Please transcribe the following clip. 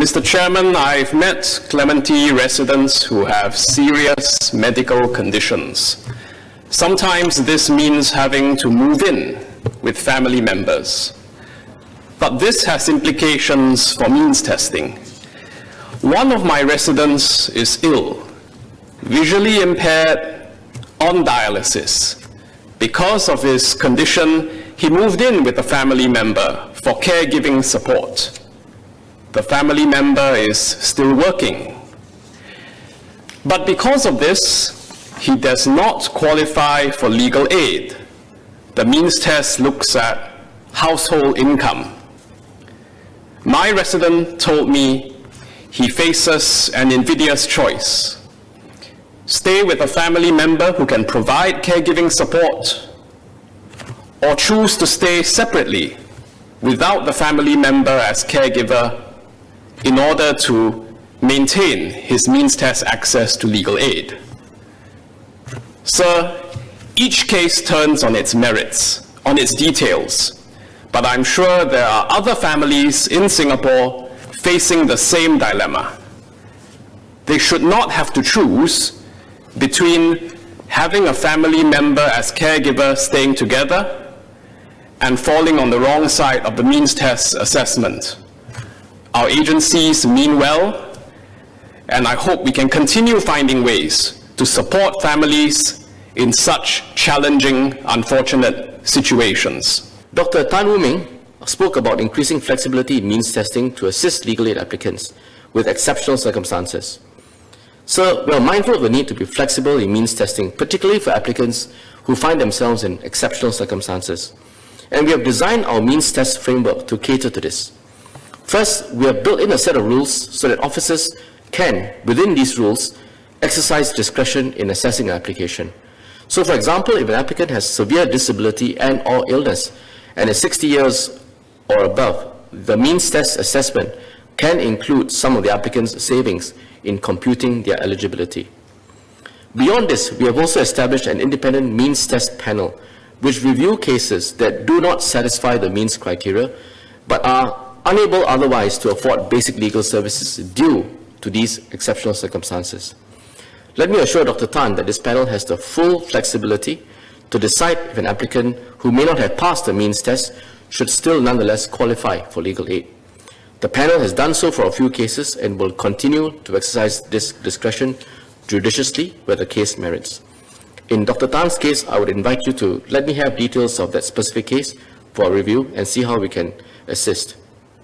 Mr. Chairman, I've met Clementi residents who have serious medical conditions. Sometimes this means having to move in with family members. But this has implications for means testing. One of my residents is ill, visually impaired, on dialysis. Because of his condition, he moved in with a family member for caregiving support. The family member is still working. But because of this, he does not qualify for legal aid. The means test looks at household income. My resident told me he faces an invidious choice. Stay with a family member who can provide caregiving support, or choose to stay separately without the family member as caregiver in order to maintain his means test access to legal aid. Sir, each case turns on its merits, on its details, but I'm sure there are other families in Singapore facing the same dilemma. They should not have to choose between having a family member as caregiver staying together and falling on the wrong side of the means test assessment. Our agencies mean well, and I hope we can continue finding ways to support families in such challenging, unfortunate situations. Dr. Tan Wu Meng spoke about increasing flexibility in means testing to assist legal aid applicants with exceptional circumstances. Sir, we are mindful of the need to be flexible in means testing, particularly for applicants who find themselves in exceptional circumstances. And we have designed our means test framework to cater to this. First, we have built in a set of rules so that officers can, within these rules, exercise discretion in assessing an application. So, for example, if an applicant has severe disability and/or illness and is 60 years or above, the means test assessment can include some of the applicant's savings in computing their eligibility. Beyond this, we have also established an independent means test panel which review cases that do not satisfy the means criteria but are unable otherwise to afford basic legal services due to these exceptional circumstances. Let me assure Dr. Tan that this panel has the full flexibility to decide if an applicant who may not have passed the means test should still nonetheless qualify for legal aid. The panel has done so for a few cases and will continue to exercise this discretion judiciously where the case merits. In Dr. Tan's case, I would invite you to let me have details of that specific case for a review and see how we can assist.